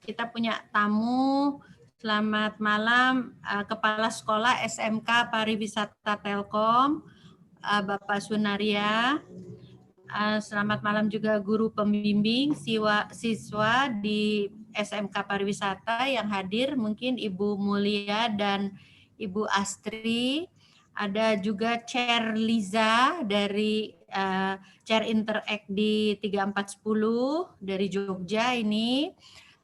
kita punya tamu. Selamat malam, Kepala Sekolah SMK Pariwisata Telkom, Bapak Sunaria. Selamat malam juga guru pembimbing siswa di SMK Pariwisata yang hadir, mungkin Ibu Mulia dan Ibu Astri. Ada juga Chair Liza dari Chair Interact di 3410 dari Jogja ini.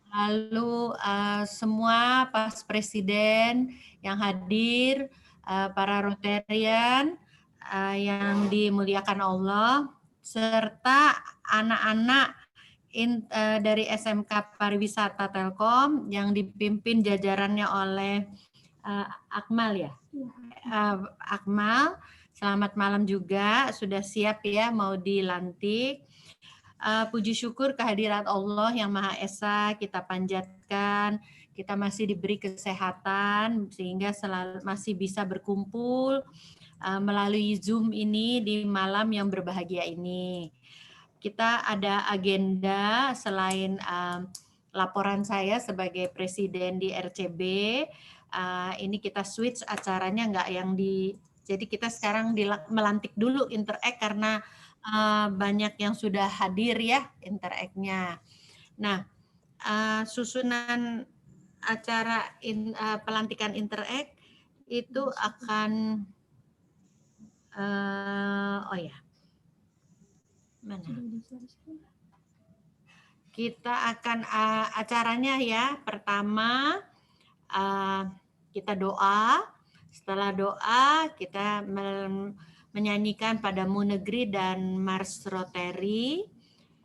Lalu semua Pas Presiden yang hadir, para Rotarian yang dimuliakan Allah, serta anak-anak dari SMK Pariwisata Telkom yang dipimpin jajarannya oleh Akmal ya. Akmal, selamat malam juga, sudah siap ya mau dilantik. Puji syukur kehadirat Allah yang Maha Esa kita panjatkan, kita masih diberi kesehatan sehingga masih bisa berkumpul melalui Zoom ini di malam yang berbahagia ini. Kita ada agenda selain laporan saya sebagai presiden di RCB, ini kita switch acaranya nggak yang jadi kita sekarang melantik dulu Interact karena banyak yang sudah hadir ya Interact-nya. Nah, susunan acara pelantikan Interact itu akan mana? Kita akan acaranya ya. Pertama kita doa. Setelah doa kita menyanyikan Padamu Negeri dan Mars Rotary.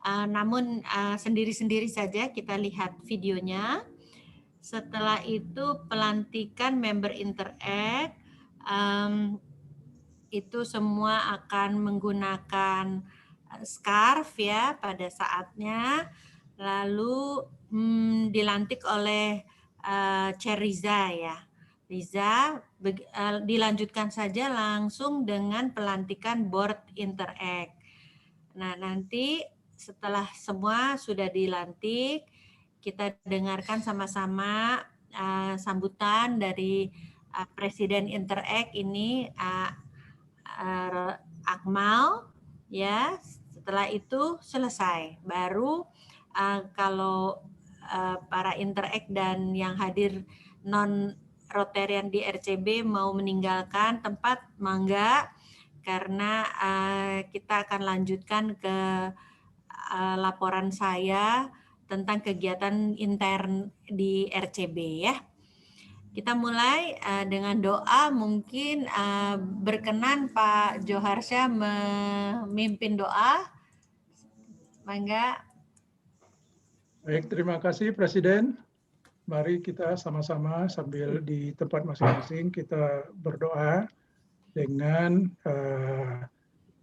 Namun sendiri-sendiri saja kita lihat videonya. Setelah itu pelantikan member Interact. Itu semua akan menggunakan scarf ya pada saatnya, lalu dilantik oleh Chair Riza ya. Riza dilanjutkan saja langsung dengan pelantikan board Interact. Nah, nanti setelah semua sudah dilantik, kita dengarkan sama-sama sambutan dari Presiden Interact ini, Akmal ya. Setelah itu selesai, baru kalau para Interact dan yang hadir non Rotarian di RCB mau meninggalkan tempat, mangga, karena kita akan lanjutkan ke laporan saya tentang kegiatan intern di RCB ya. Kita mulai dengan doa, mungkin berkenan Pak Joharsya memimpin doa. Mangga. Baik, terima kasih Presiden. Mari kita sama-sama sambil di tempat masing-masing kita berdoa dengan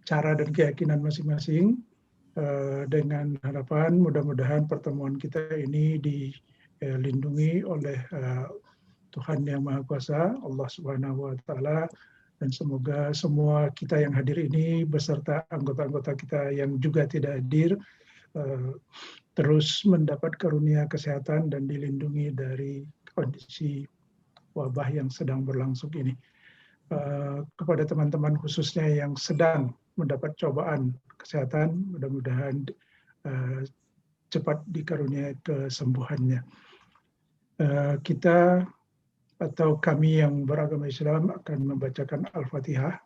cara dan keyakinan masing-masing, dengan harapan mudah-mudahan pertemuan kita ini dilindungi oleh Tuhan Yang Maha Kuasa, Allah Subhanahu wa Ta'ala, dan semoga semua kita yang hadir ini beserta anggota-anggota kita yang juga tidak hadir terus mendapat karunia kesehatan dan dilindungi dari kondisi wabah yang sedang berlangsung ini. Kepada teman-teman khususnya yang sedang mendapat cobaan kesehatan, mudah-mudahan cepat dikaruniai kesembuhannya. Kita atau kami yang beragama Islam akan membacakan Al-Fatihah.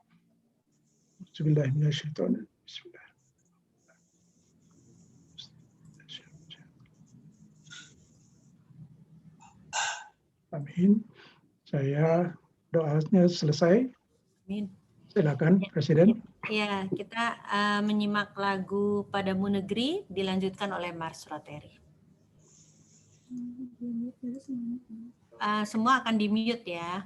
Bismillahirrahmanirrahim. Bismillah. Amin. Saya doanya selesai. Amin. Silakan Presiden. Ya, kita menyimak lagu Padamu Negeri dilanjutkan oleh Mars Rotary. Semua akan di-mute ya.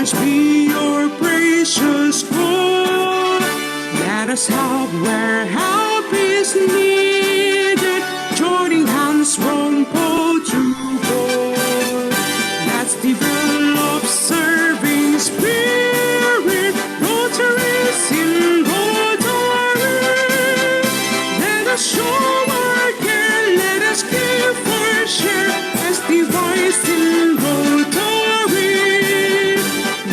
always be your precious God. Let us help where help is needed, joining hands from pole to pole. Let's develop serving spirit, Rotaries in Rotary. Let us show our care, let us give our share as device in Rotary.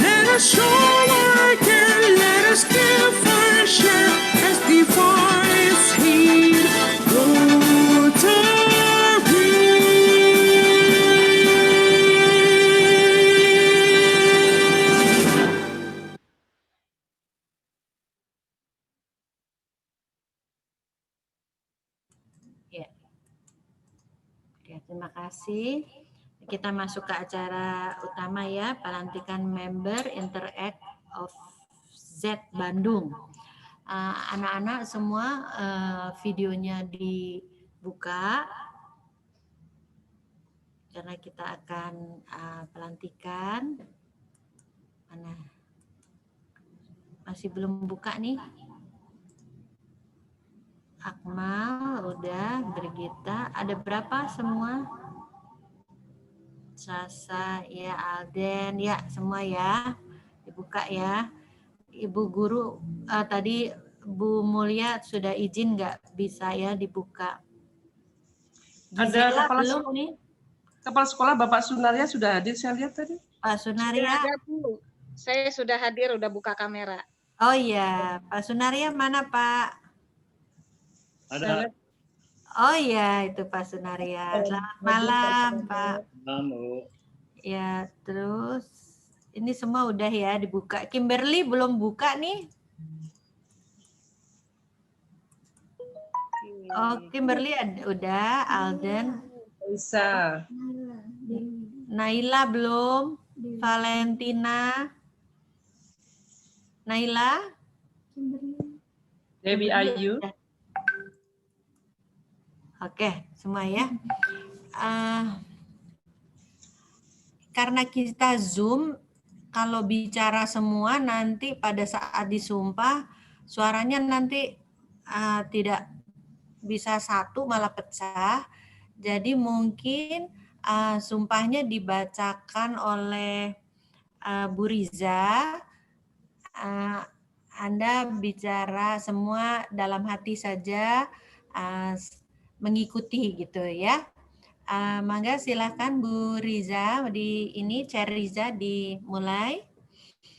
Let us show our care, let us give our share as device in Rotary. Ya. Oke, terima kasih. Kita masuk ke acara utama ya, pelantikan member Interact of Z Bandung. Anak-anak semua videonya dibuka karena kita akan pelantikan. Mana? Masih belum buka nih. Akmal udah, Brigita, ada berapa semua? Sasa, ya, Alden, ya, semua ya, dibuka ya. Ibu guru tadi Bu Mulia sudah izin nggak bisa ya dibuka. Ada belum nih? Kepala sekolah Bapak Sunaria sudah hadir, saya lihat tadi. Pak Sunaria. Sudah ada, Bu. Saya sudah hadir, udah buka kamera. Oh iya, Pak Sunaria mana Pak? Ada. Oh iya, itu Pak Sunaria. Selamat malam Pak. Malam. Ya, terus ini semua udah ya dibuka. Kimberly belum buka nih. Oh, Kimberly udah, Alden. Bisa. Naila belum, Valentina. Naila? Dewi Ayu. Oke, semua ya. Karena kita Zoom, kalau bicara semua nanti pada saat disumpah, suaranya nanti tidak bisa satu, malah pecah. Jadi mungkin sumpahnya dibacakan oleh Bu Riza. Anda bicara semua dalam hati saja, mengikuti gitu ya. Mangga silakan Bu Riza, di ini Chair Riza dimulai.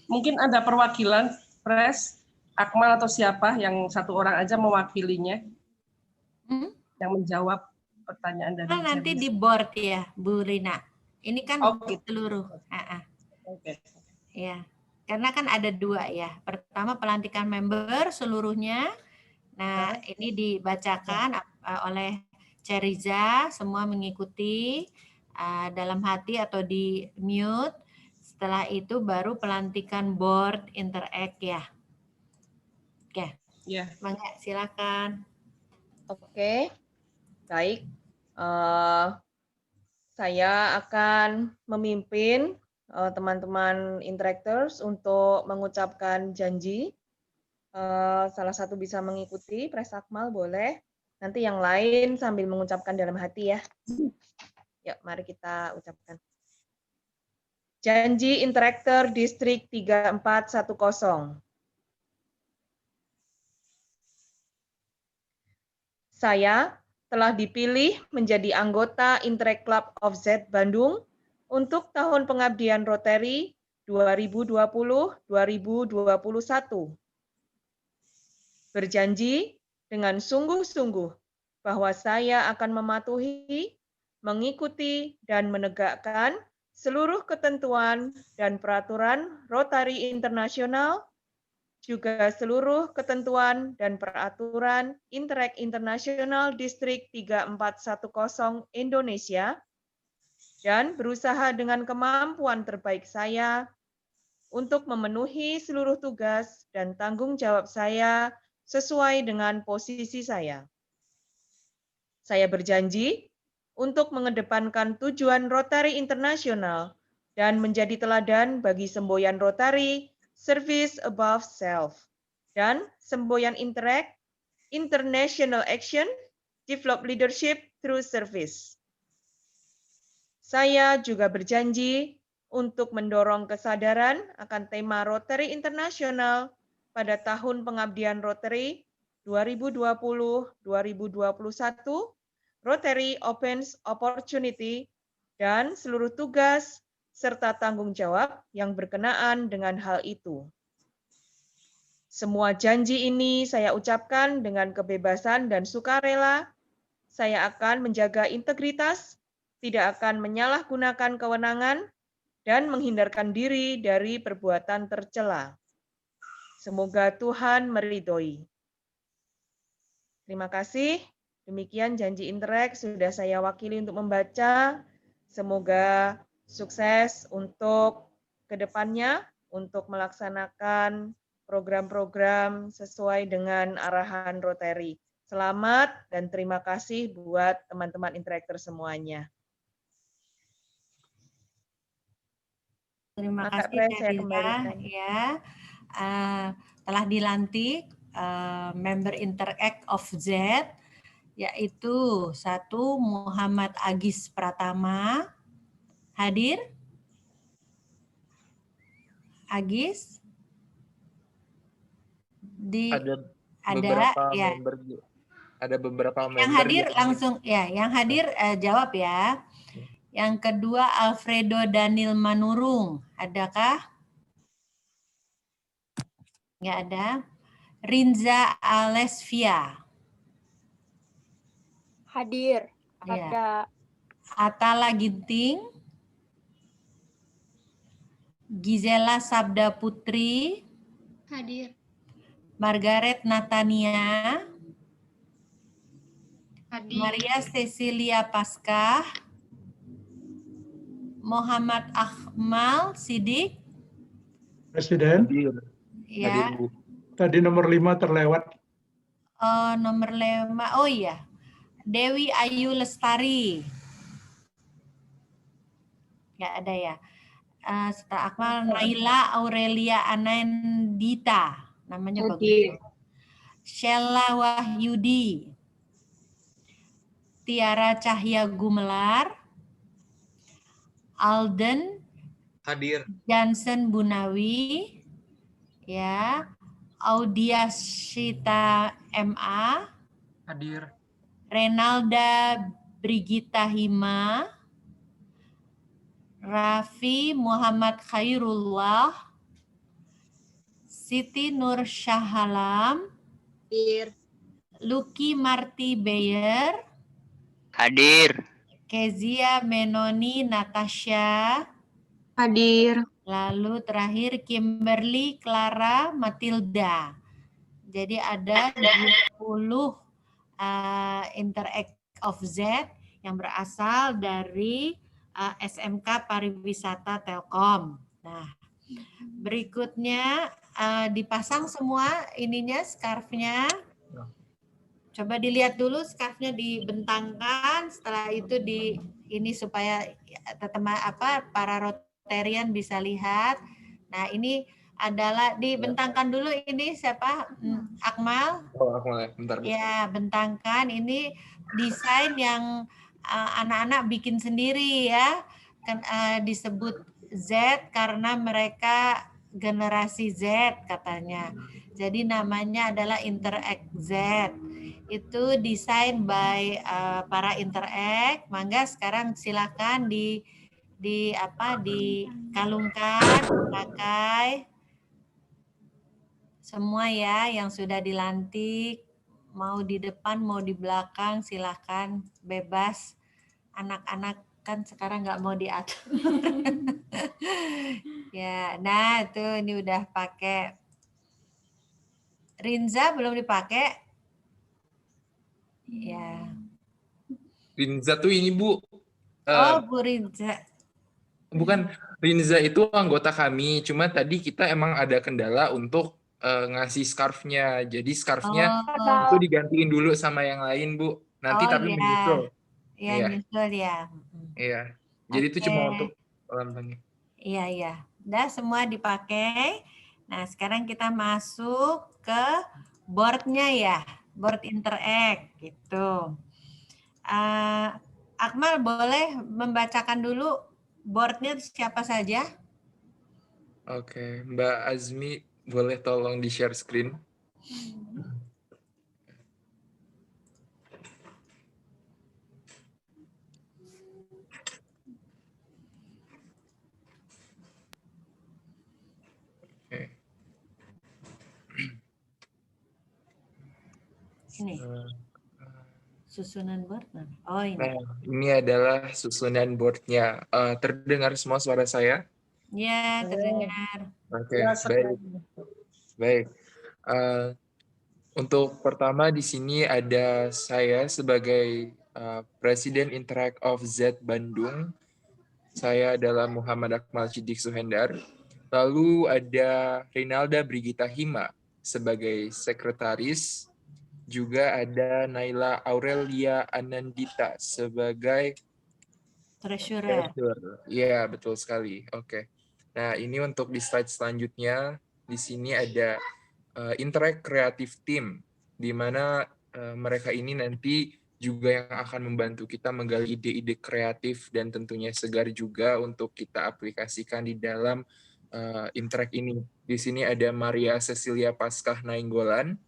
Mungkin ada perwakilan Pres, Akmal atau siapa yang satu orang aja mewakilinya, yang menjawab pertanyaan dari nanti di board ya Bu Rina. Ini kan seluruh. Oke. Ya, karena kan ada dua ya. Pertama pelantikan member seluruhnya. Nah, ini dibacakan oleh Ceriza, semua mengikuti dalam hati atau di mute. Setelah itu baru pelantikan board Interact ya. Oke. Ya. Mangga silakan. Oke. Baik. Saya akan memimpin teman-teman interactors untuk mengucapkan janji. Salah satu bisa mengikuti, Pres Akmal boleh. Nanti yang lain sambil mengucapkan dalam hati ya. Yuk, mari kita ucapkan. Janji Interactor Distrik 3410. Saya telah dipilih menjadi anggota Interact Club of Z Bandung untuk tahun pengabdian Rotary 2020-2021. Berjanji dengan sungguh-sungguh bahwa saya akan mematuhi, mengikuti, dan menegakkan seluruh ketentuan dan peraturan Rotary Internasional, juga seluruh ketentuan dan peraturan Interact International Distrik 3410 Indonesia, dan berusaha dengan kemampuan terbaik saya untuk memenuhi seluruh tugas dan tanggung jawab saya sesuai dengan posisi saya. Saya berjanji untuk mengedepankan tujuan Rotary Internasional dan menjadi teladan bagi semboyan Rotary Service Above Self dan semboyan Interact International Action Develop Leadership Through Service. Saya juga berjanji untuk mendorong kesadaran akan tema Rotary Internasional pada tahun pengabdian Rotary 2020-2021, Rotary Opens Opportunity, dan seluruh tugas serta tanggung jawab yang berkenaan dengan hal itu. Semua janji ini saya ucapkan dengan kebebasan dan sukarela. Saya akan menjaga integritas, tidak akan menyalahgunakan kewenangan, dan menghindarkan diri dari perbuatan tercela. Semoga Tuhan meridhoi. Terima kasih. Demikian janji Interact sudah saya wakili untuk membaca. Semoga sukses untuk kedepannya, untuk melaksanakan program-program sesuai dengan arahan Rotary. Selamat dan terima kasih buat teman-teman Interactor semuanya. Terima Maka, kasih Pres, Teh saya Riza, kembalikan. ya. Telah dilantik member Interact of Z, yaitu satu Muhammad Agis Pratama. Hadir? Agis? Ada beberapa member yang hadir langsung ya, yang hadir jawab ya. Yang kedua Alfredo Daniel Manurung, adakah? Nggak ada. Rinza Alesvia. Hadir. Ya. Ada. Atala Ginting. Gisela Sabda Putri. Hadir. Margaret Natania. Hadir. Maria Cecilia Paskah. Muhammad Akmal Sidik. Presiden, Ya. tadi nomor 5 terlewat. Nomor 5, oh iya. Dewi Ayu Lestari. Nggak ada ya. Setelah Akmal, Naila Aurelia Anandita. Namanya bagus. Sheila Wahyudi. Tiara Cahya Gumelar. Alden hadir. Johnson Bunawi. Ya. Audia Shita MA. Hadir. Renalda Brigita Hima. Raffi Muhammad Khairullah. Siti Nur Syahalam. Hadir. Lucky Marty Bayer. Hadir. Kezia Menoni Natasha. Hadir. Lalu terakhir Kimberly Clara Matilda. Jadi ada 20 Interact of Z yang berasal dari SMK Pariwisata Telkom. Nah, berikutnya dipasang semua ininya, scarf-nya. Coba dilihat dulu scarf-nya dibentangkan, setelah itu ini supaya para Rotarian bisa lihat. Nah, ini adalah dibentangkan dulu, ini siapa? Akmal? Oh, Akmal, bentar. Ya, bentangkan. Ini desain yang anak-anak bikin sendiri ya. Kan disebut Z karena mereka generasi Z katanya. Jadi namanya adalah Interact Z. Itu desain by para Interact. Mangga sekarang silakan dikalungkan, pakai semua ya yang sudah dilantik, mau di depan mau di belakang silakan, bebas. Anak-anak kan sekarang nggak mau diatur. Ya, nah itu ini udah pakai. Rinza belum dipakai? Ya. Rinza tuh ini Bu. Bu Rinza. Bukan, Rinza itu anggota kami. Cuma tadi kita emang ada kendala untuk ngasih scarf-nya. Jadi scarf-nya itu digantiin dulu sama yang lain Bu. Nanti tapi iya. menyusul. Iya, nyusul ya. Iya. Jadi itu cuma untuk lambangnya. Iya, iya. Udah semua dipakai. Nah, sekarang kita masuk ke board-nya ya. Board interact gitu. Akmal boleh membacakan dulu board-nya siapa saja? Oke, Mbak Azmi boleh tolong di-share screen? Oke. Ini. Susunan board mana? Oh, ini. Nah, ini adalah susunan board-nya. Terdengar semua suara saya? Ya, terdengar. Oke, baik. Baik. Untuk pertama di sini ada saya sebagai Presiden Interact of Z Bandung. Saya adalah Muhammad Akmal Siddiq Suhendar. Lalu ada Rinalda Brigita Hima sebagai sekretaris. Juga ada Naila Aurelia Anandita sebagai treasurer. Iya, betul sekali. Oke. Nah, ini untuk di slide selanjutnya, di sini ada Interact Creative Team, di mana mereka ini nanti juga yang akan membantu kita menggali ide-ide kreatif dan tentunya segar juga untuk kita aplikasikan di dalam Interact ini. Di sini ada Maria Cecilia Paskah Nainggolan,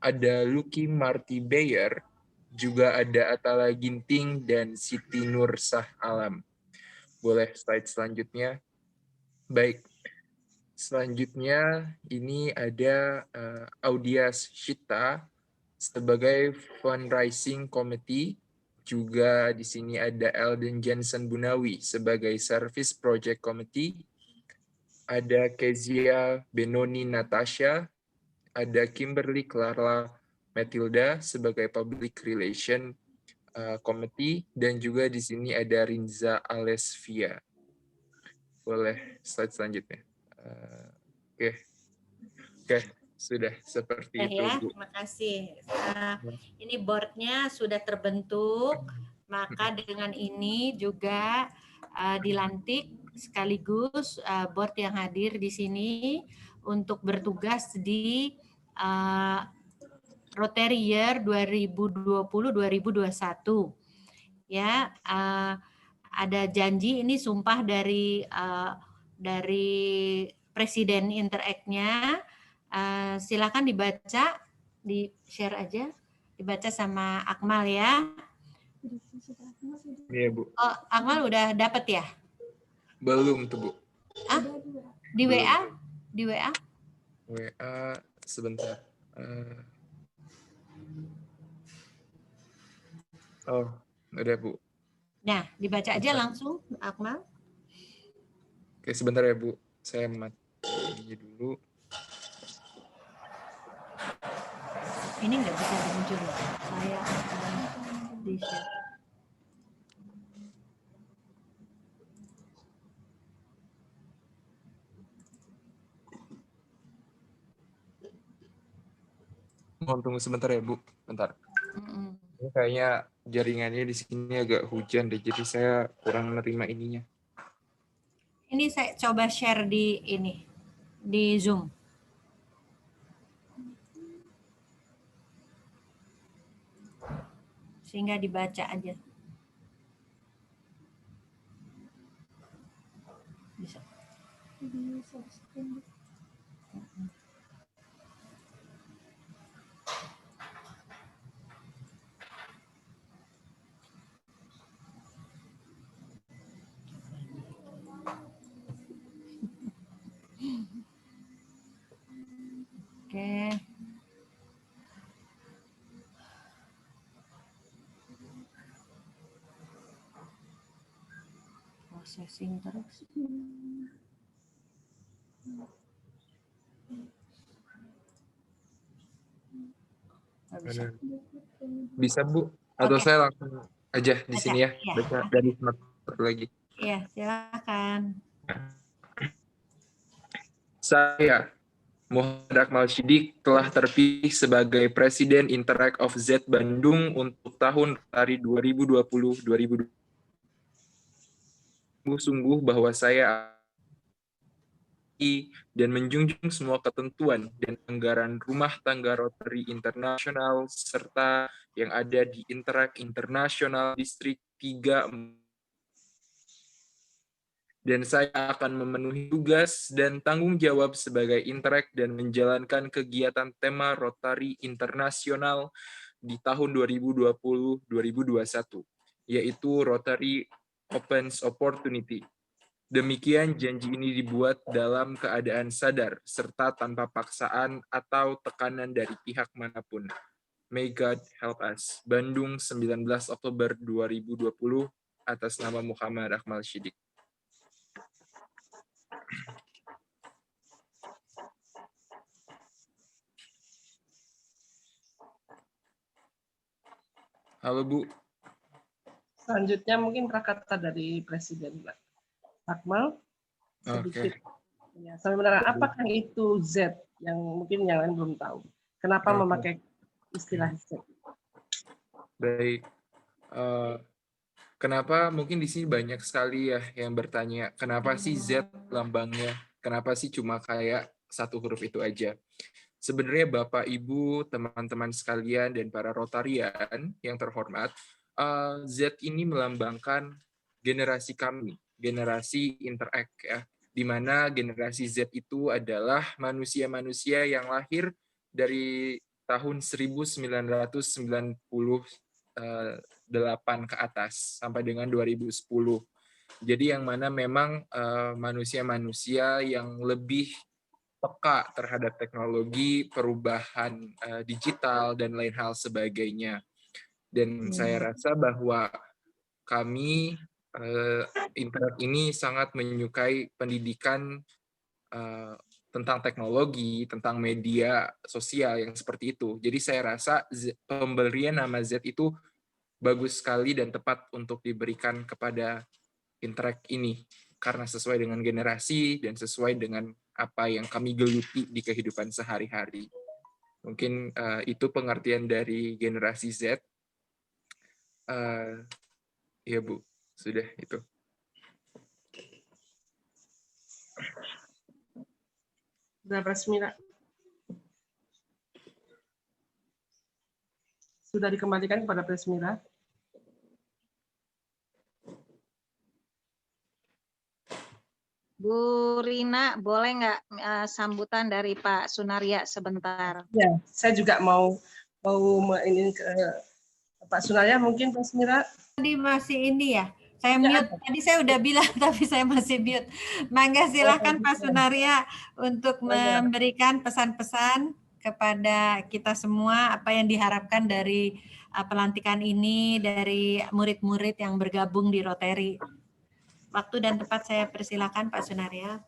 ada Lucky Marty Bayer, juga ada Atala Ginting dan Siti Nur Sah Alam. Boleh slide selanjutnya. Baik. Selanjutnya ini ada Audias Shita sebagai fundraising committee. Juga di sini ada Elden Jensen Bunawi sebagai service project committee. Ada Kezia Benoni Natasha, ada Kimberly Clara Matilda sebagai public relation committee, dan juga di sini ada Rinza Alesvia. Boleh slide selanjutnya. Oke, sudah seperti itu, ya, Bu. terima kasih. Ini board-nya sudah terbentuk, maka dengan ini juga dilantik sekaligus board yang hadir di sini untuk bertugas di Rotary Year 2020-2021. Ya, ada janji ini sumpah dari Presiden Interact-nya. Silakan dibaca, di-share aja, dibaca sama Akmal ya. Iya, Bu. Oh, Akmal udah dapat ya? Belum tuh, Bu. Di WA? Di WA? WA sebentar. Oh, udah, Bu. Nah, dibaca aja langsung, Akmal. Oke, sebentar ya, Bu. Saya mati dulu. Ini nggak bisa muncul. Saya di-share. Mohon tunggu sebentar ya, Bu. Bentar. Ini kayaknya jaringannya di sini agak hujan deh, jadi saya kurang menerima ininya. Ini saya coba share di ini, di Zoom. Sehingga dibaca aja. Bisa. Oke. Processing terus. Bisa. Bisa, Bu? Atau saya langsung aja di sini ya, Iya. baca dari satu lagi. Iya, silakan. Saya, Muhammad Akmal Siddiq, telah terpilih sebagai Presiden Interact of Z Bandung untuk tahun Rotary 2020-2021. Sungguh bahwa saya dan menjunjung semua ketentuan dan anggaran rumah tangga Rotary Internasional serta yang ada di Interact International District 3. Dan saya akan memenuhi tugas dan tanggung jawab sebagai Interact dan menjalankan kegiatan tema Rotary Internasional di tahun 2020-2021, yaitu Rotary Opens Opportunity. Demikian janji ini dibuat dalam keadaan sadar serta tanpa paksaan atau tekanan dari pihak manapun. May God help us. Bandung, 19 Oktober 2020, atas nama Muhammad Akmal Shidik. Halo Bu. Selanjutnya mungkin prakata dari Presiden Akmal. Sedikit. Ya, sebenarnya apakah itu Z yang mungkin yang lain belum tahu? Kenapa memakai istilah Z? Baik. Kenapa mungkin di sini banyak sekali ya yang bertanya, kenapa sih Z lambangnya? Kenapa sih cuma kayak satu huruf itu aja? Sebenarnya Bapak, Ibu, teman-teman sekalian, dan para Rotarian yang terhormat, Z ini melambangkan generasi kami, generasi Interact ya, di mana generasi Z itu adalah manusia-manusia yang lahir dari tahun 1998 ke atas sampai dengan 2010. Jadi yang mana memang manusia-manusia yang lebih peka terhadap teknologi, perubahan digital, dan lain hal sebagainya. Dan saya rasa bahwa kami Interact ini sangat menyukai pendidikan tentang teknologi, tentang media sosial yang seperti itu. Jadi saya rasa pemberian nama Z itu bagus sekali dan tepat untuk diberikan kepada Interact ini, karena sesuai dengan generasi dan sesuai dengan apa yang kami geluti di kehidupan sehari-hari. Mungkin itu pengertian dari generasi Z. Ya Bu, sudah itu. Sudah Presmira. Sudah dikembalikan kepada Presmira. Bu Rina, boleh nggak sambutan dari Pak Sunaria sebentar? Ya, saya juga mau ini ke Pak Sunaria, mungkin Presmira. Tadi masih ini ya, saya mute. Tadi saya udah bilang, tapi saya masih mute. Mangga silahkan Pak Sunaria untuk memberikan pesan-pesan kepada kita semua, apa yang diharapkan dari pelantikan ini, dari murid-murid yang bergabung di Rotary. Waktu dan tempat saya persilakan Pak Sunaria.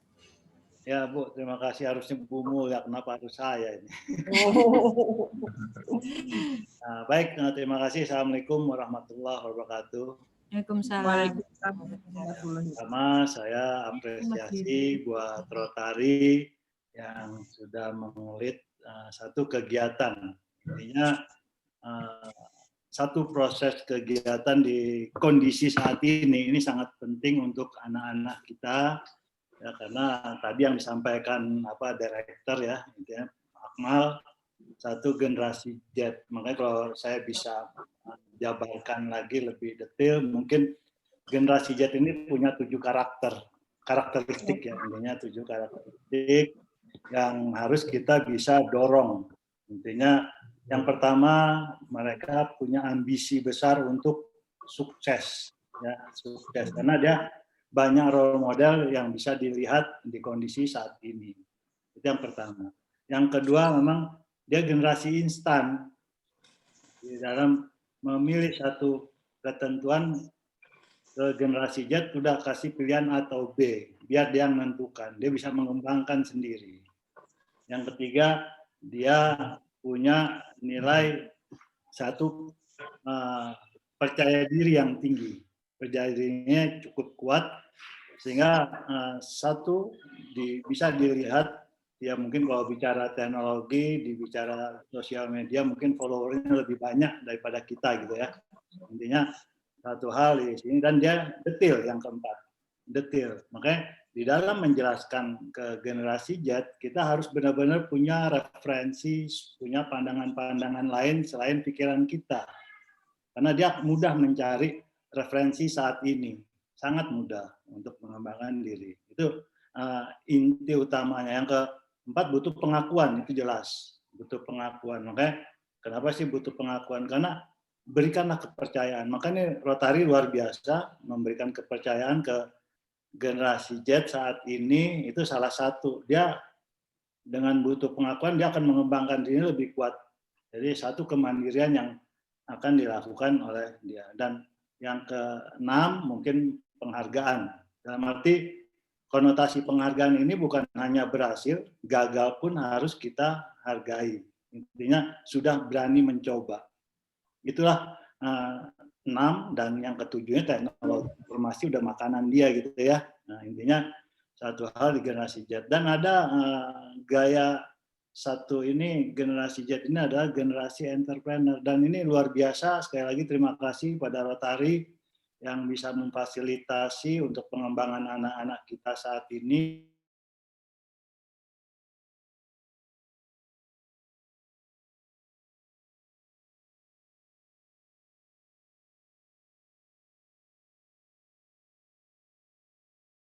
Ya Bu, terima kasih. Harusnya Bu Mul, ya kenapa harus saya ini? Nah, baik, terima kasih. Assalamualaikum warahmatullahi wabarakatuh. Waalaikumsalam. Pertama, saya apresiasi buat Rotary yang sudah mengulit satu kegiatan. Intinya satu proses kegiatan di kondisi saat ini sangat penting untuk anak-anak kita ya, karena tadi yang disampaikan direktur ya, Akmal, satu generasi Z. Makanya kalau saya bisa jabarkan lagi lebih detail, mungkin generasi Z ini punya 7 karakteristik ya, intinya 7 karakteristik yang harus kita bisa dorong. Intinya yang pertama, mereka punya ambisi besar untuk sukses, ya, sukses karena dia banyak role model yang bisa dilihat di kondisi saat ini. Itu yang pertama. Yang kedua, memang dia generasi instan di dalam memilih satu ketentuan. Ke generasi Z sudah kasih pilihan A atau B, biar dia menentukan, dia bisa mengembangkan sendiri. Yang ketiga, dia punya nilai satu percaya diri yang tinggi, percaya dirinya cukup kuat sehingga satu bisa dilihat ya, mungkin kalau bicara teknologi, bicara sosial media mungkin followernya lebih banyak daripada kita gitu ya. Intinya satu hal di sini, dan dia detail. Yang keempat, detail. Makanya di dalam menjelaskan ke generasi Z, kita harus benar-benar punya referensi, punya pandangan-pandangan lain selain pikiran kita. Karena dia mudah mencari referensi saat ini, sangat mudah untuk mengembangkan diri. Itu inti utamanya. Yang keempat, butuh pengakuan, itu jelas. Butuh pengakuan. Makanya kenapa sih butuh pengakuan? Karena berikanlah kepercayaan. Makanya Rotary luar biasa memberikan kepercayaan ke generasi Z saat ini, itu salah satu. Dia dengan butuh pengakuan, dia akan mengembangkan diri lebih kuat. Jadi satu kemandirian yang akan dilakukan oleh dia. Dan yang keenam mungkin penghargaan. Dalam arti konotasi penghargaan ini bukan hanya berhasil, gagal pun harus kita hargai. Intinya sudah berani mencoba. Itulah 6, dan yang ketujuhnya teknologi informasi udah makanan dia gitu ya. Nah, intinya satu hal di generasi Z. Dan ada gaya satu ini, generasi Z ini adalah generasi entrepreneur, dan ini luar biasa. Sekali lagi terima kasih pada Rotary yang bisa memfasilitasi untuk pengembangan anak-anak kita saat ini.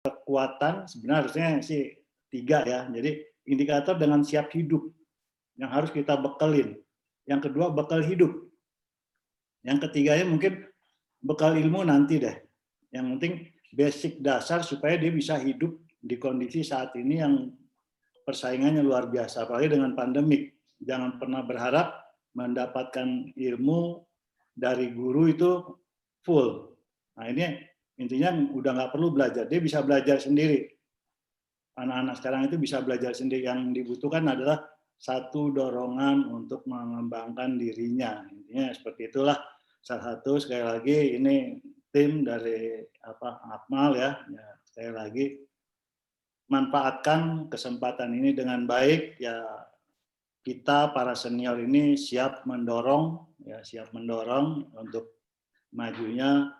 Kekuatan sebenarnya harusnya sih 3 ya. Jadi indikator dengan siap hidup yang harus kita bekelin. Yang kedua, bekal hidup. Yang ketiganya mungkin bekal ilmu nanti deh. Yang penting basic dasar supaya dia bisa hidup di kondisi saat ini yang persaingannya luar biasa. Apalagi dengan pandemik. Jangan pernah berharap mendapatkan ilmu dari guru itu full. Nah ini intinya udah nggak perlu belajar, dia bisa belajar sendiri. Anak-anak sekarang itu bisa belajar sendiri. Yang dibutuhkan adalah satu dorongan untuk mengembangkan dirinya. Intinya seperti itulah. Salah satu, sekali lagi ini tim dari Akmal ya. Sekali lagi manfaatkan kesempatan ini dengan baik ya. Kita para senior ini siap mendorong untuk majunya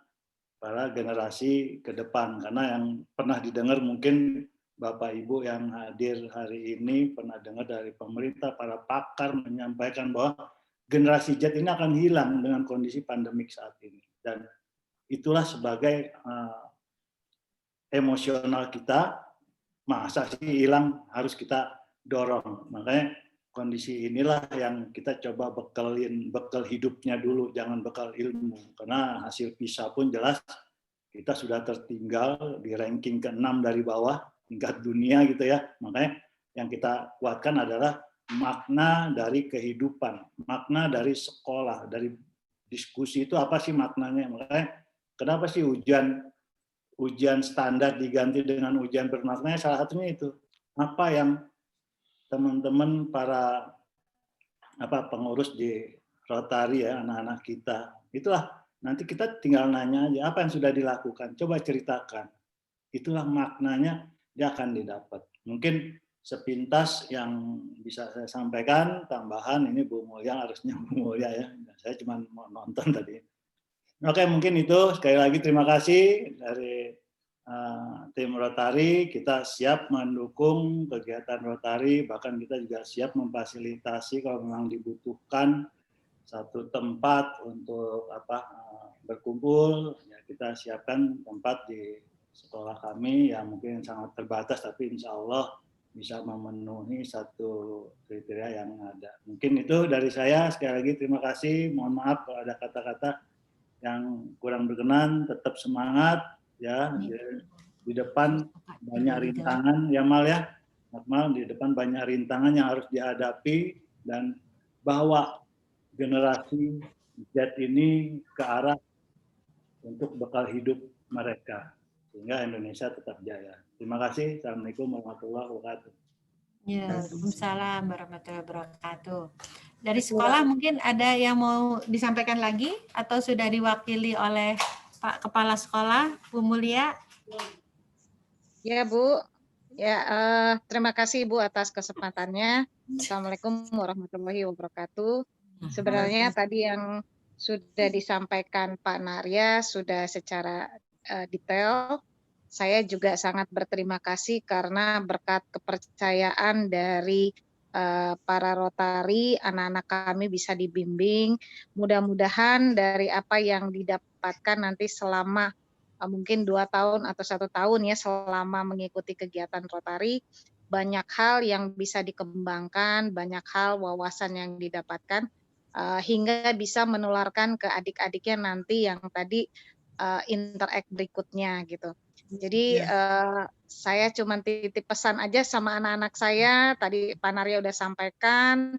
para generasi ke depan. Karena yang pernah didengar mungkin Bapak Ibu yang hadir hari ini pernah dengar dari pemerintah, para pakar menyampaikan bahwa generasi Z ini akan hilang dengan kondisi pandemik saat ini. Dan itulah sebagai emosional kita, masa sih hilang, harus kita dorong. Makanya kondisi inilah yang kita coba bekal hidupnya dulu, jangan bekal ilmu. Karena hasil PISA pun jelas kita sudah tertinggal di ranking ke-6 dari bawah, tingkat dunia gitu ya. Makanya yang kita kuatkan adalah makna dari kehidupan, makna dari sekolah, dari diskusi itu apa sih maknanya. Makanya kenapa sih ujian standar diganti dengan ujian bermakna? Salah satunya itu. Apa yang teman-teman para pengurus di Rotary ya, anak-anak kita, itulah nanti kita tinggal nanya aja apa yang sudah dilakukan, coba ceritakan, itulah maknanya dia akan didapat. Mungkin sepintas yang bisa saya sampaikan, tambahan ini Bu Mulya, harusnya Bu Mulya ya, saya cuma mau nonton tadi. Oke, mungkin itu. Sekali lagi terima kasih dari tim Rotary. Kita siap mendukung kegiatan Rotary, bahkan kita juga siap memfasilitasi kalau memang dibutuhkan satu tempat untuk berkumpul. Ya, kita siapkan tempat di sekolah kami yang mungkin sangat terbatas, tapi insya Allah bisa memenuhi satu kriteria yang ada. Mungkin itu dari saya. Sekali lagi terima kasih. Mohon maaf kalau ada kata-kata yang kurang berkenan. Tetap semangat. Ya, di depan banyak rintangan ya Mal ya, Akmal, di depan banyak rintangan yang harus dihadapi, dan bawa generasi Z ini ke arah untuk bekal hidup mereka sehingga Indonesia tetap jaya. Terima kasih. Assalamualaikum warahmatullahi wabarakatuh. Ya, Waalaikumsalam warahmatullahi wabarakatuh. Dari sekolah mungkin ada yang mau disampaikan lagi atau sudah diwakili oleh Pak Kepala Sekolah, Bu Mulya? Ya Bu, ya terima kasih Bu atas kesempatannya. Assalamualaikum warahmatullahi wabarakatuh. Sebenarnya tadi yang sudah disampaikan Pak Narya sudah secara detail saya juga sangat berterima kasih karena berkat kepercayaan dari para Rotary, anak-anak kami bisa dibimbing. Mudah-mudahan dari apa yang didapatkan nanti selama mungkin 2 tahun atau 1 tahun ya selama mengikuti kegiatan Rotary, banyak hal yang bisa dikembangkan, banyak hal wawasan yang didapatkan hingga bisa menularkan ke adik-adiknya nanti yang tadi interact berikutnya gitu. Jadi saya cuma titip pesan aja sama anak-anak saya, tadi Pak Narya udah sampaikan,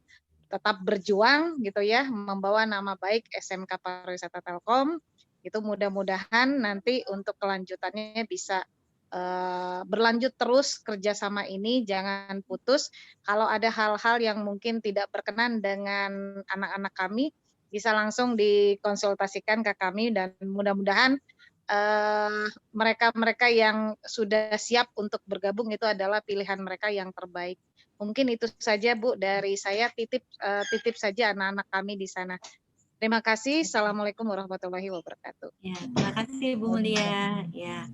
tetap berjuang gitu ya, membawa nama baik SMK Pariwisata Telkom, itu mudah-mudahan nanti untuk kelanjutannya bisa berlanjut terus kerjasama ini, jangan putus. Kalau ada hal-hal yang mungkin tidak berkenan dengan anak-anak kami, bisa langsung dikonsultasikan ke kami dan mudah-mudahan mereka-mereka yang sudah siap untuk bergabung itu adalah pilihan mereka yang terbaik. Mungkin itu saja Bu dari saya, titip saja anak-anak kami di sana. Terima kasih. Assalamualaikum warahmatullahi wabarakatuh. Ya, terima kasih Bu Mulia. Ya.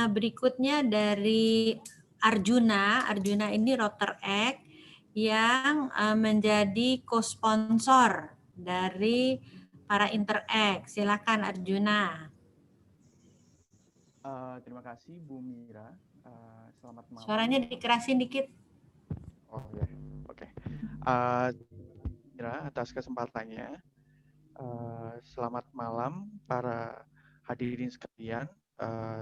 Berikutnya dari Arjuna. Arjuna ini Rotaract yang menjadi co-sponsor dari para Interact. Silakan Arjuna. Terima kasih Bu Mira. Selamat malam. Suaranya dikerasin dikit. Oh ya, oke. Mira atas kesempatannya. Selamat malam para hadirin sekalian.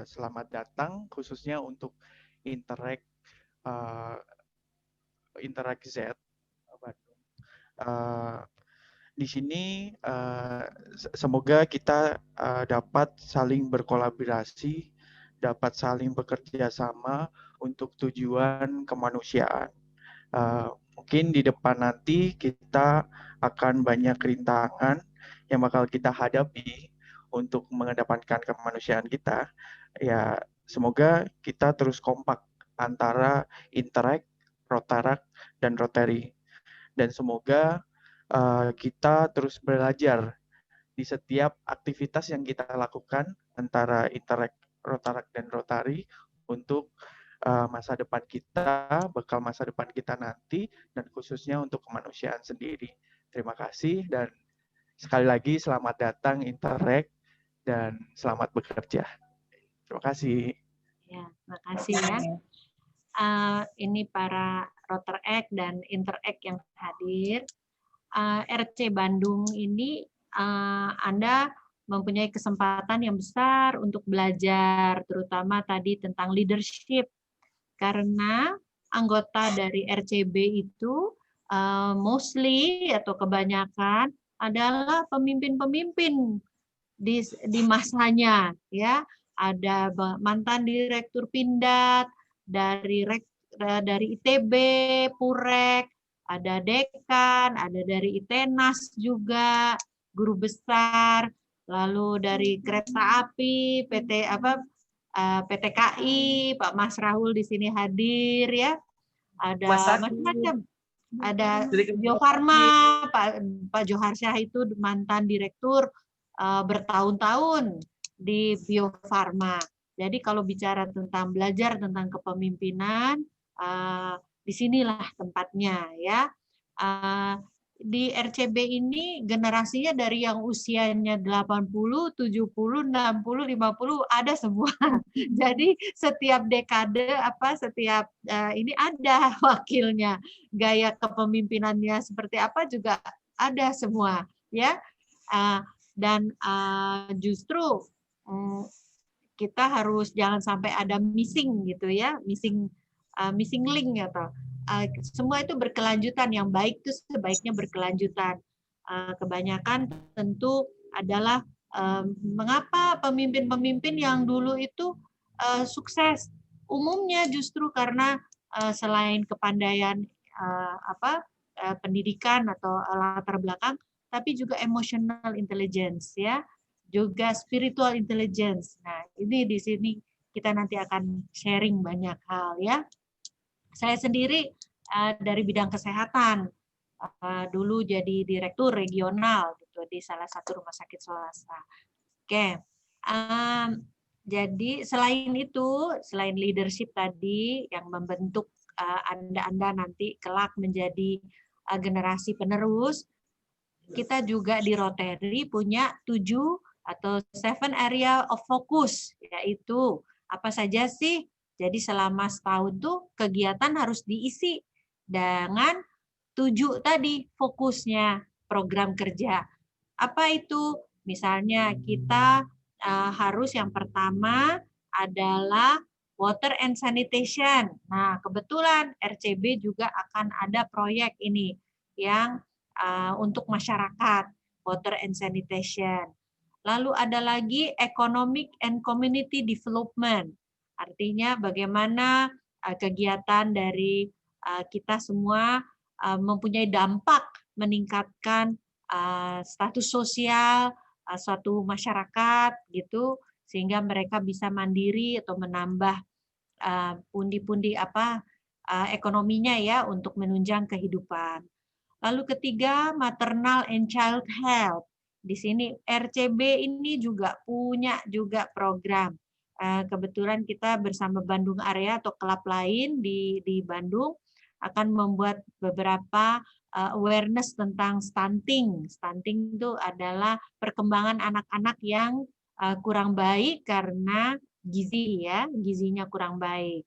Selamat datang khususnya untuk Interact Z Bandung. Di sini semoga kita dapat saling berkolaborasi, dapat saling bekerja sama untuk tujuan kemanusiaan. Mungkin di depan nanti kita akan banyak rintangan yang bakal kita hadapi untuk mengedepankan kemanusiaan kita. Ya, semoga kita terus kompak antara Interact, Rotaract, dan Rotary. Dan semoga kita terus belajar di setiap aktivitas yang kita lakukan antara Interact, Rotaract, dan Rotary untuk masa depan kita, bekal masa depan kita nanti, dan khususnya untuk kemanusiaan sendiri. Terima kasih, dan sekali lagi selamat datang Interact, dan selamat bekerja. Terima kasih. Ya, terima kasih ya. Ini para Rotaract dan Interact yang hadir. RC Bandung ini Anda mempunyai kesempatan yang besar untuk belajar, terutama tadi tentang leadership, karena anggota dari RCB itu mostly atau kebanyakan adalah pemimpin-pemimpin di masanya, ya. Ada mantan direktur Pindad, dari ITB, Purek, ada dekan, ada dari ITENAS juga, guru besar, lalu dari kereta api, PTKI, Pak Mas Rahul di sini hadir ya, ada macam-macam, ada Bio Farma, Pak Johar Syah itu mantan direktur bertahun-tahun di Bio Farma. Jadi kalau bicara tentang belajar tentang kepemimpinan, disinilah tempatnya ya. Di RCB ini generasinya dari yang usianya 80, 70, 60, 50 ada semua. Jadi setiap dekade setiap ini ada wakilnya. Gaya kepemimpinannya seperti apa juga ada semua ya. Dan justru kita harus jangan sampai ada missing gitu ya, missing link atau semua itu berkelanjutan, yang baik itu sebaiknya berkelanjutan. Kebanyakan tentu adalah mengapa pemimpin-pemimpin yang dulu itu sukses, umumnya justru karena selain kepandaian pendidikan atau latar belakang, tapi juga emotional intelligence ya, juga spiritual intelligence. Nah, ini di sini kita nanti akan sharing banyak hal ya. Saya sendiri dari bidang kesehatan, dulu jadi direktur regional gitu di salah satu rumah sakit swasta. Oke, Jadi selain itu, selain leadership tadi yang membentuk Anda nanti kelak menjadi generasi penerus, kita juga di Rotary punya 7 atau 7 area of focus, yaitu apa saja sih? Jadi selama setahun tuh kegiatan harus diisi dengan 7 tadi fokusnya program kerja. Apa itu? Misalnya kita harus yang pertama adalah water and sanitation. Nah, kebetulan RCB juga akan ada proyek ini yang untuk masyarakat, water and sanitation. Lalu ada lagi economic and community development. Artinya bagaimana kegiatan dari kita semua mempunyai dampak meningkatkan status sosial suatu masyarakat gitu, sehingga mereka bisa mandiri atau menambah pundi-pundi ekonominya ya untuk menunjang kehidupan. Lalu ketiga, maternal and child health. Di sini RCB ini juga punya juga program. Kebetulan kita bersama Bandung Area atau klub lain di Bandung akan membuat beberapa awareness tentang stunting. Stunting itu adalah perkembangan anak-anak yang kurang baik karena gizinya kurang baik.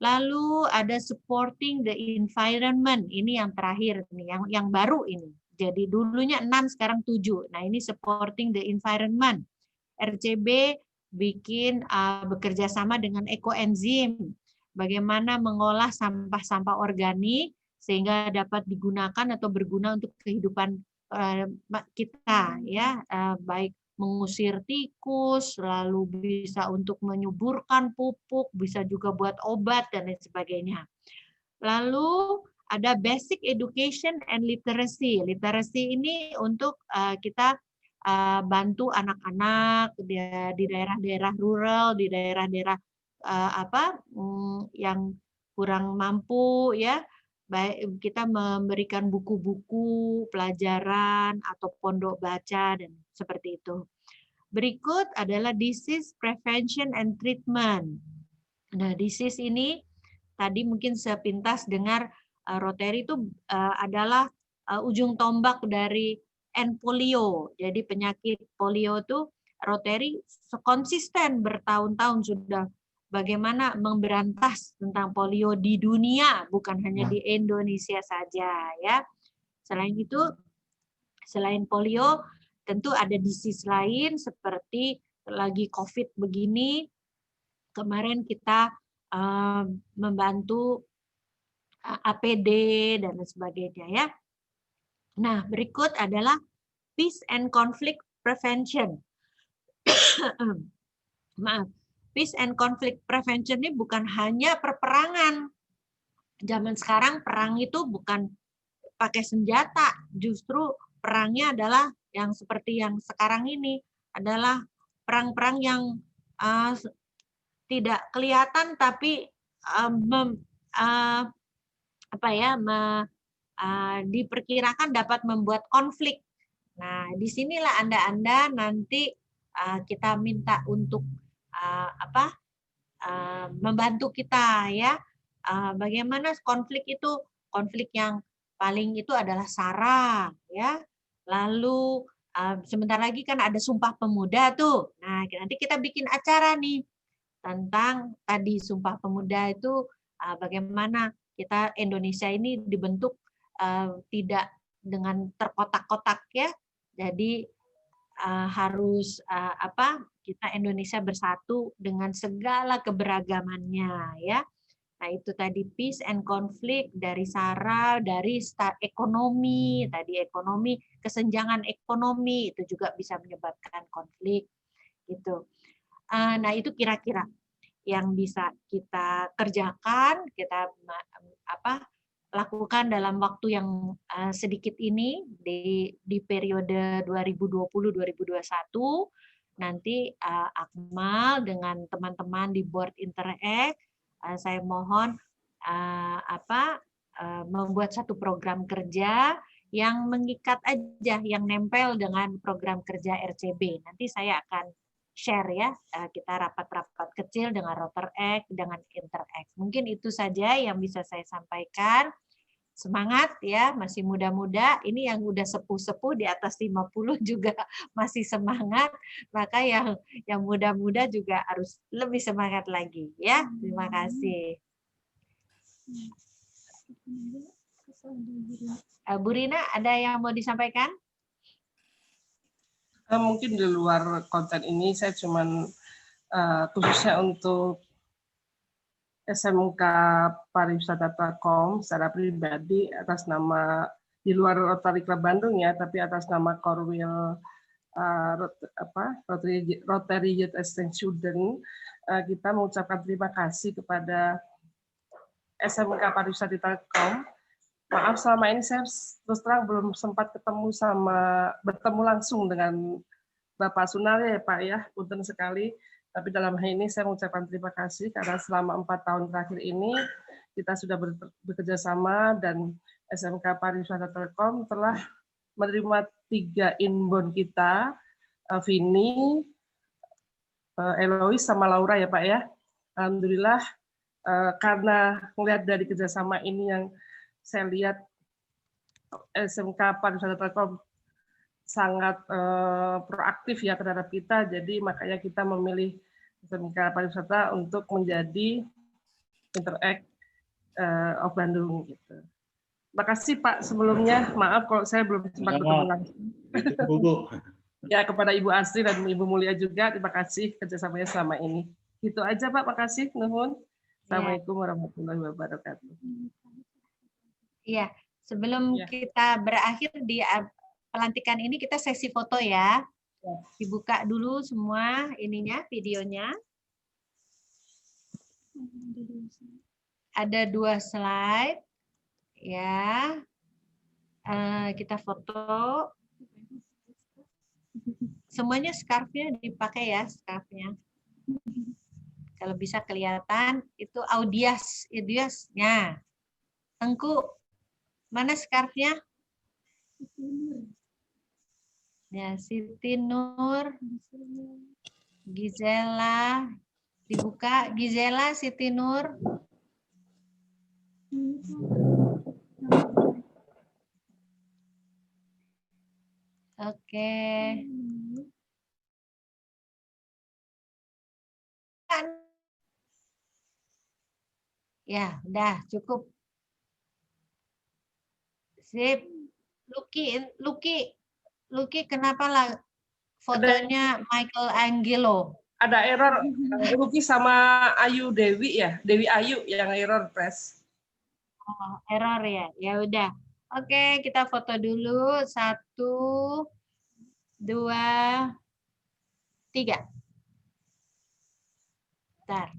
Lalu ada supporting the environment. Ini yang terakhir nih, yang baru ini. Jadi dulunya 6, sekarang 7. Nah, ini supporting the environment. RCB bikin bekerja sama dengan ekoenzim. Bagaimana mengolah sampah-sampah organik sehingga dapat digunakan atau berguna untuk kehidupan kita ya, baik mengusir tikus, lalu bisa untuk menyuburkan pupuk, bisa juga buat obat dan lain sebagainya. Lalu ada basic education and literacy. Literacy ini untuk kita bantu anak-anak di daerah-daerah rural, di daerah-daerah yang kurang mampu ya. Baik kita memberikan buku-buku pelajaran atau pondok baca dan seperti itu. Berikut adalah disease prevention and treatment. Nah, disease ini tadi mungkin sepintas dengar Rotary itu adalah ujung tombak dari end polio. Jadi penyakit polio itu Rotary konsisten bertahun-tahun sudah bagaimana memberantas tentang polio di dunia, bukan hanya di Indonesia saja ya. Selain itu, selain polio, tentu ada disease lain seperti lagi COVID begini. Kemarin kita membantu APD dan sebagainya ya. Nah, berikut adalah peace and conflict prevention. Maaf. Peace and conflict prevention ini bukan hanya perperangan. Zaman sekarang perang itu bukan pakai senjata, justru perangnya adalah yang seperti yang sekarang ini adalah perang-perang yang tidak kelihatan tapi diperkirakan dapat membuat konflik. Nah, disinilah Anda nanti kita minta untuk membantu kita ya. Bagaimana konflik itu? Konflik yang paling itu adalah SARA ya. Lalu sebentar lagi kan ada Sumpah Pemuda tuh. Nah, nanti kita bikin acara nih tentang tadi Sumpah Pemuda itu bagaimana kita Indonesia ini dibentuk tidak dengan terkotak-kotak ya. Jadi harus kita Indonesia bersatu dengan segala keberagamannya ya. Nah, itu tadi peace and conflict dari SARA, dari ekonomi, tadi ekonomi, kesenjangan ekonomi itu juga bisa menyebabkan konflik gitu. Nah, itu kira-kira yang bisa kita kerjakan, kita lakukan dalam waktu yang sedikit ini di periode 2020-2021. Nanti Akmal dengan teman-teman di Board Interact, saya mohon membuat satu program kerja yang mengikat aja, yang nempel dengan program kerja RCB. Nanti saya akan share ya, kita rapat-rapat kecil dengan RoterX, dengan Interact. Mungkin itu saja yang bisa saya sampaikan. Semangat ya, masih muda-muda. Ini yang udah sepuh-sepuh di atas 50 juga masih semangat. Maka yang muda-muda juga harus lebih semangat lagi ya. Terima kasih. Bu Rina, ada yang mau disampaikan? Mungkin di luar konten ini saya cuman khususnya untuk SMK Pariwisata Telkom secara pribadi atas nama di luar Rotary Club Bandung ya, tapi atas nama Korwil Rotary Youth Exchange Student, kita mengucapkan terima kasih kepada SMK Pariwisata Telkom. Maaf selama ini saya terus terang belum sempat bertemu langsung dengan Bapak Sunarya ya Pak ya, punten sekali. Tapi dalam hal ini saya mengucapkan terima kasih karena selama 4 tahun terakhir ini kita sudah bekerja sama dan SMK Pariwisata Telkom telah menerima 3 inbound kita, Vini, Elois sama Laura ya Pak ya. Alhamdulillah karena melihat dari kerjasama ini yang saya lihat SMK Pariwisata Telkom sangat proaktif ya terhadap kita, jadi makanya kita memilih SMK Pariwisata untuk menjadi Interact of Bandung gitu. Terima kasih Pak sebelumnya, maaf kalau saya belum sempat bertemu langsung. Ya kepada Ibu Astri dan Ibu Mulia juga terima kasih kerjasamanya selama ini. Gitu aja Pak, makasih nuhun. Assalamualaikum warahmatullahi wabarakatuh. Iya, sebelum kita berakhir di pelantikan ini kita sesi foto ya. Dibuka dulu semua ininya, videonya. Ada 2 slide. Ya. Kita foto. Semuanya scarf-nya dipakai ya, scarf-nya. Kalau bisa kelihatan itu Audias-nya. Tengku, mana scarf-nya? Ya, Siti Nur, Gizela, dibuka. Gizela, Siti Nur. Oke. Ya, udah cukup. Sip. Lucky, kenapa lah fotonya Michelangelo? Ada error, Lucky sama Ayu Dewi ya, Dewi Ayu yang error press. Oh, error ya, ya udah. Oke, kita foto dulu. 1, 2, 3. Bentar.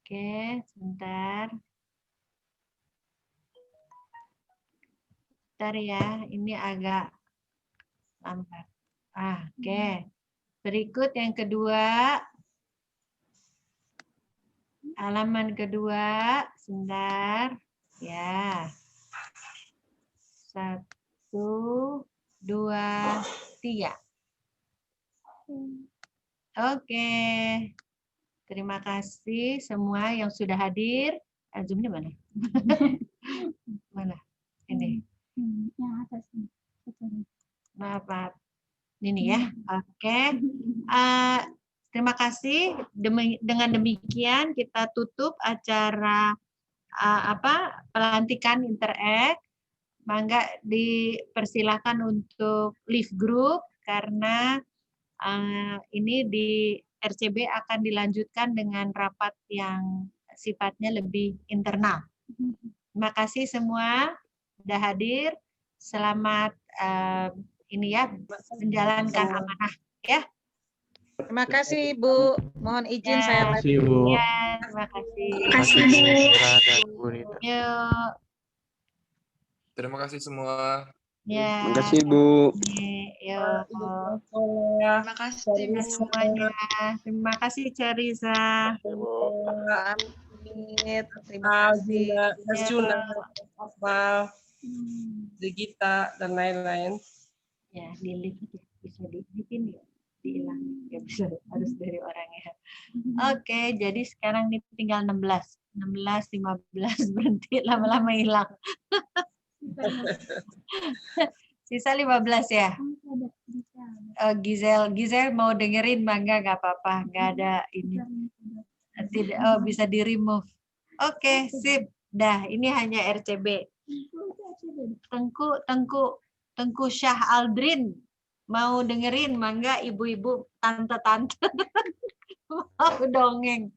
Oke, sebentar. Bentar ya, ini agak lambat. Oke. Berikut yang kedua. Halaman kedua, sebentar. Ya. 1, 2, 3. Oke. Terima kasih semua yang sudah hadir. Zoom-nya mana? Mana? Ini. Yang atas. Maaf. Ini ya. Oke. Terima kasih. Dengan demikian kita tutup acara pelantikan Interact. Mangga dipersilakan untuk leave group karena ini di RCB akan dilanjutkan dengan rapat yang sifatnya lebih internal. Terima kasih semua sudah hadir. Selamat ini ya menjalankan amanah ya. Terima kasih Bu. Mohon izin saya Terima kasih Bu. Ya, terima kasih. Terima kasih Bu Rina. Yuk. Terima kasih semua. Ya. Terima kasih Bu. Yuk. Terima kasih semuanya. Terima kasih Ceriza. Terima kasih. kasih. Digita dan lain-lain. Ya, di lift aja. Bisa dipin ya, dihilang. Ya bisa, harus dari orangnya. Oke, jadi sekarang ini tinggal 16. 16, 15, berhenti, lama-lama hilang. Sisa 15 ya? Gizel mau dengerin, Mangga, nggak apa-apa. Nggak ada ini. Tidak, oh, bisa di-remove. Oke, sip. Dah, ini hanya RCB. Tengku Syah Aldrin. Mau dengerin, Mangga, ibu-ibu, tante-tante. Mau dongeng.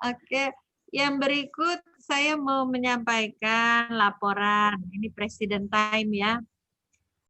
Oke, yang berikut saya mau menyampaikan laporan. Ini Presiden Time ya.